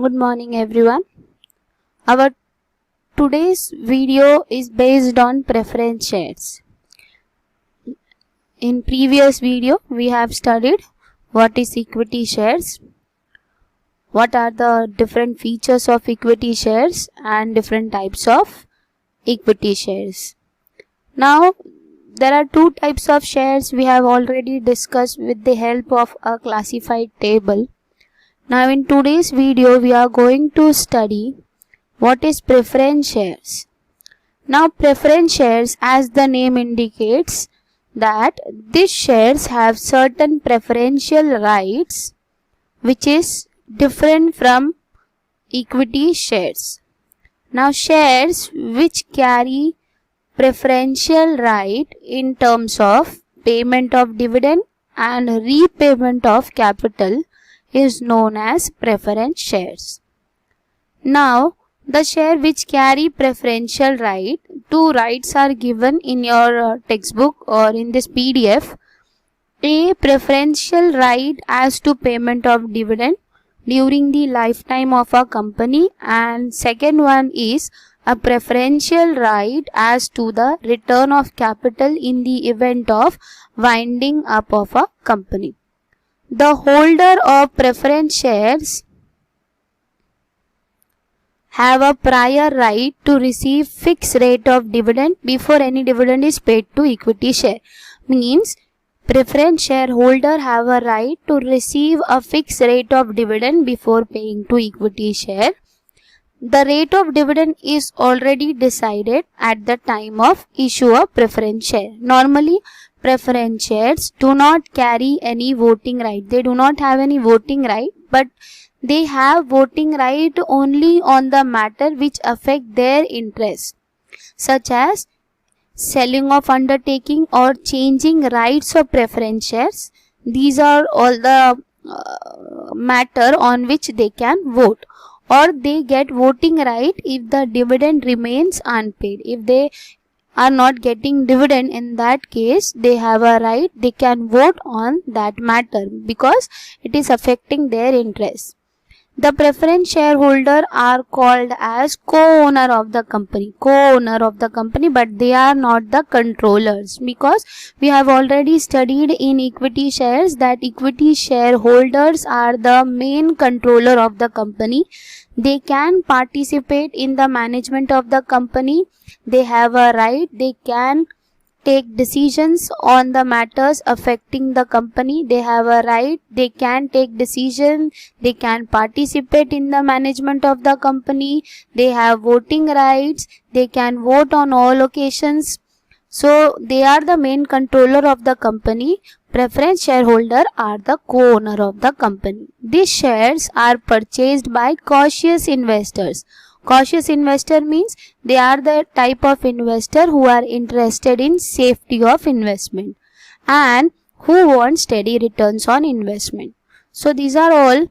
Good morning everyone. Our today's video is based on preference shares. In previous video we have studied what is equity shares, what are the different features of equity shares and different types of equity shares. Now there are two types of shares we have already discussed with the help of a classified table. Now in today's video we are going to study what is preference shares. Now preference shares, as the name indicates, that these shares have certain preferential rights which is different from equity shares. Now shares which carry preferential right in terms of payment of dividend and repayment of capital is known as preference shares. Now, the share which carry preferential right, two rights are given in your textbook or in this PDF. A preferential right as to payment of dividend during the lifetime of a company, and second one is a preferential right as to the return of capital in the event of winding up of a company. The holder of preference shares have a prior right to receive fixed rate of dividend before any dividend is paid to equity share. Means preference shareholder have a right to receive a fixed rate of dividend before paying to equity share. The rate of dividend is already decided at the time of issue of preference share. Normally preference shares do not carry any voting right. They do not have any voting right, but they have voting right only on the matter which affect their interest, such as selling of undertaking or changing rights of preference shares. These are all the matter on which they can vote, or they get voting right if the dividend remains unpaid. If they are not getting dividend, in that case they have a right, they can vote on that matter because it is affecting their interest. The preference shareholder are called as co-owner of the company, but they are not the controllers, because we have already studied in equity shares that equity shareholders are the main controller of the company. They can participate in the management of the company. They have a right, they can take decisions on the matters affecting the company. They have a right, they can take decision, they can participate in the management of the company. They have voting rights, they can vote on all occasions. So they are the main controller of the company. Preference shareholder are the co-owner of the company. These shares are purchased by cautious investors. Cautious investor means they are the type of investor who are interested in safety of investment and who want steady returns on investment. So these are all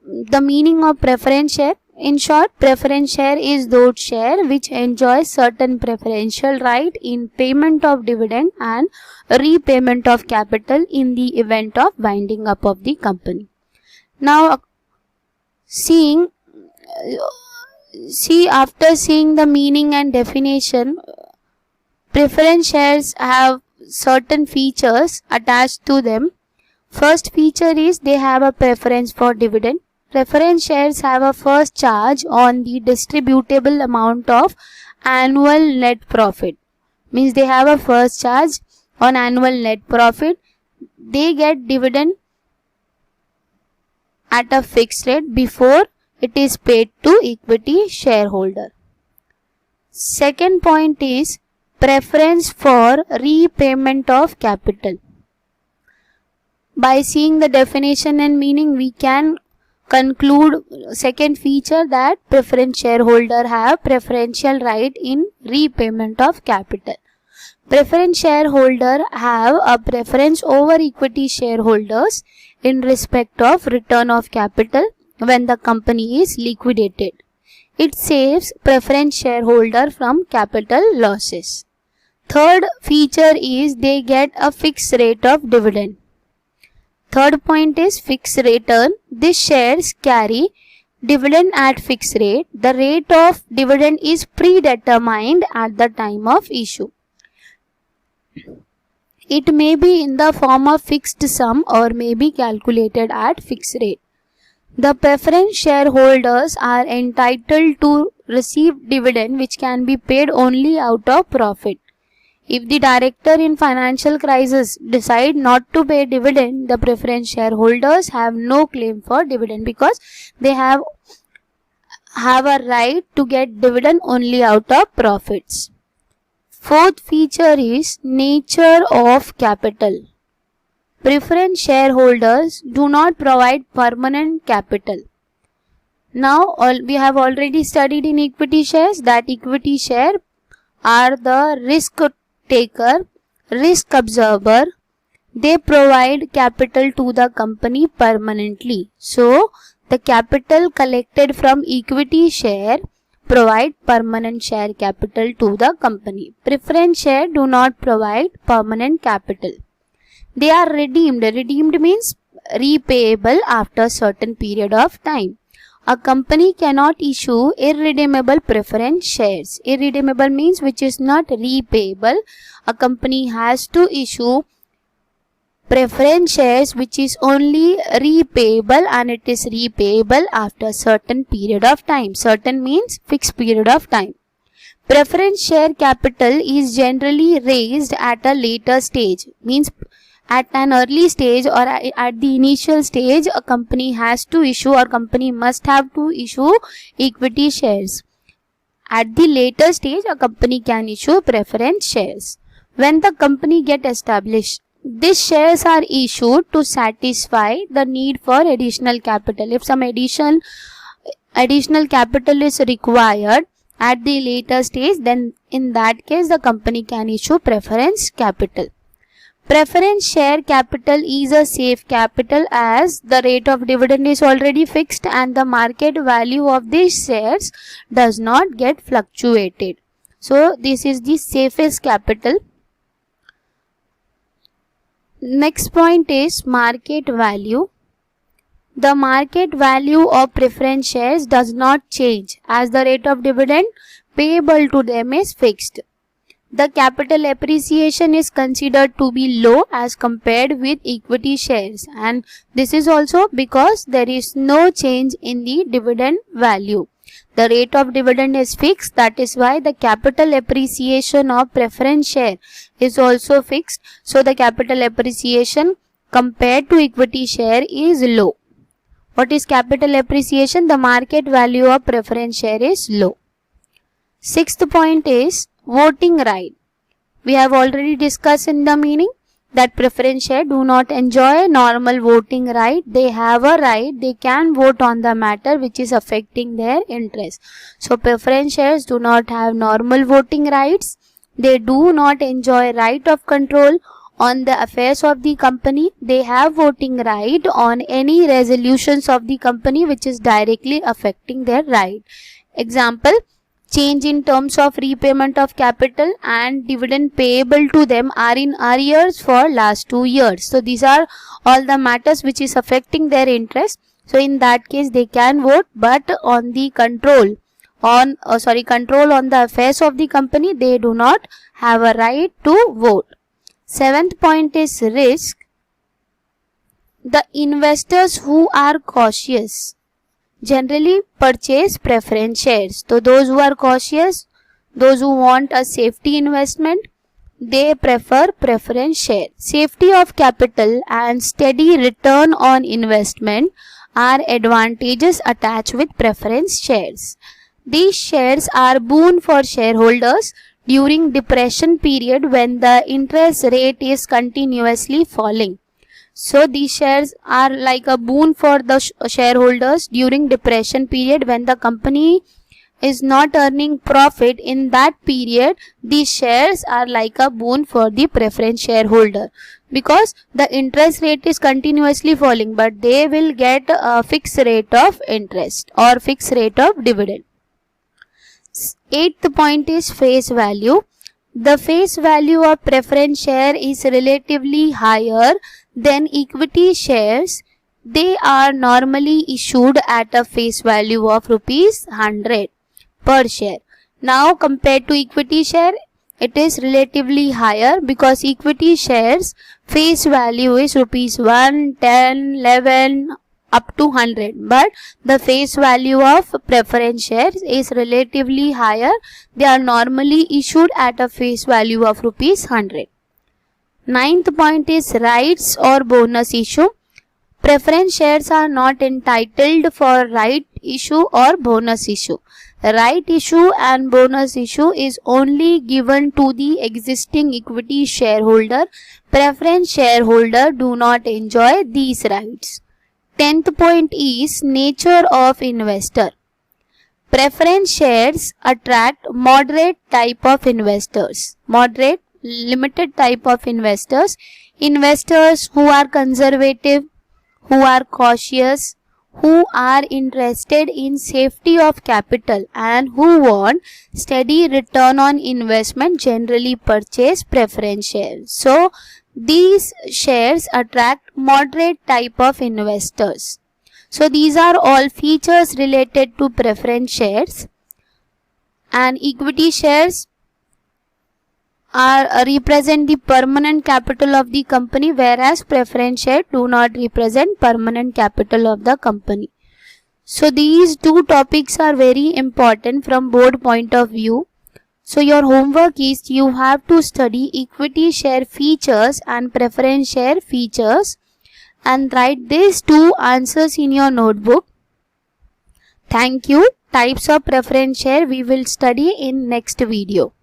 the meaning of preference share. In short, preference share is those share which enjoys certain preferential right in payment of dividend and repayment of capital in the event of winding up of the company. Now, after seeing the meaning and definition, preference shares have certain features attached to them. First feature is they have a preference for dividend. Preference shares have a first charge on the distributable amount of annual net profit. Means they have a first charge on annual net profit. They get dividend at a fixed rate before it is paid to equity shareholder. Second point is preference for repayment of capital. By seeing the definition and meaning, we can conclude second feature that preference shareholder have preferential right in repayment of capital. Preference shareholder have a preference over equity shareholders in respect of return of capital when the company is liquidated. It saves preference shareholder from capital losses. Third feature is they get a fixed rate of dividend. Third point is fixed return. These shares carry dividend at fixed rate, the rate of dividend is predetermined at the time of issue. It may be in the form of fixed sum or may be calculated at fixed rate. The preference shareholders are entitled to receive dividend which can be paid only out of profit. If the director in financial crisis decide not to pay dividend, the preference shareholders have no claim for dividend because they have a right to get dividend only out of profits. Fourth feature is nature of capital. Preference shareholders do not provide permanent capital. Now we have already studied in equity shares that equity share are the risk taker, risk absorber. They provide capital to the company permanently. So the capital collected from equity share provide permanent share capital to the company. Preference share do not provide permanent capital. They are redeemed. Redeemed means repayable after a certain period of time. A company cannot issue irredeemable preference shares. Irredeemable means which is not repayable. A company has to issue preference shares which is only repayable, and it is repayable after a certain period of time. Certain means fixed period of time. Preference share capital is generally raised at a later stage. Means at an early stage or at the initial stage, a company has to issue or company must have to issue equity shares. At the later stage, a company can issue preference shares. When the company get established, these shares are issued to satisfy the need for additional capital. If some additional capital is required at the later stage, then in that case the company can issue preference capital. Preference share capital is a safe capital as the rate of dividend is already fixed and the market value of these shares does not get fluctuated. So this is the safest capital. Next point is market value. The market value of preference shares does not change as the rate of dividend payable to them is fixed. The capital appreciation is considered to be low as compared with equity shares, and this is also because there is no change in the dividend value. The rate of dividend is fixed, that is why the capital appreciation of preference share is also fixed. So the capital appreciation compared to equity share is low. What is capital appreciation? The market value of preference share is low. Sixth point is voting right. We have already discussed in the meaning that preference share do not enjoy normal voting right. They have a right, they can vote on the matter which is affecting their interest. So preference shares do not have normal voting rights. They do not enjoy right of control on the affairs of the company. They have voting right on any resolutions of the company which is directly affecting their right. Example, change in terms of repayment of capital and dividend payable to them are in arrears for last 2 years. So these are all the matters which is affecting their interest. So in that case they can vote, but on the control on the affairs of the company they do not have a right to vote. Seventh point is risk. The investors who are cautious generally purchase preference shares. So those who are cautious, those who want a safety investment, they prefer preference share. Safety of capital and steady return on investment are advantages attached with preference shares. These shares are boon for shareholders during depression period when the interest rate is continuously falling. So these shares are like a boon for the shareholders during depression period when the company is not earning profit. In that period, these shares are like a boon for the preference shareholder because the interest rate is continuously falling, but they will get a fixed rate of interest or fixed rate of dividend. Eighth point is face value. The face value of preference share is relatively higher than equity shares They are normally issued at a face value of rupees 100 per share. Now compared to equity share, it is relatively higher because equity shares face value is rupees 1, 10, 11 up to 100, but the face value of preference shares is relatively higher. They are normally issued at a face value of rupees 100. Ninth point is rights or bonus issue. Preference shares are not entitled for right issue or bonus issue. Right issue and bonus issue is only given to the existing equity shareholder. Preference shareholder do not enjoy these rights. 10th point is nature of investor. Preference shares attract moderate type of investors. Moderate, limited type of investors. Investors who are conservative, who are cautious, who are interested in safety of capital and who want steady return on investment generally purchase preference shares. So these shares attract moderate type of investors. So these are all features related to preference shares. And equity shares represent the permanent capital of the company, whereas preference shares do not represent permanent capital of the company. So these two topics are very important from board point of view. So your homework is you have to study equity share features and preference share features and write these two answers in your notebook. Thank you. Types of preference share we will study in next video.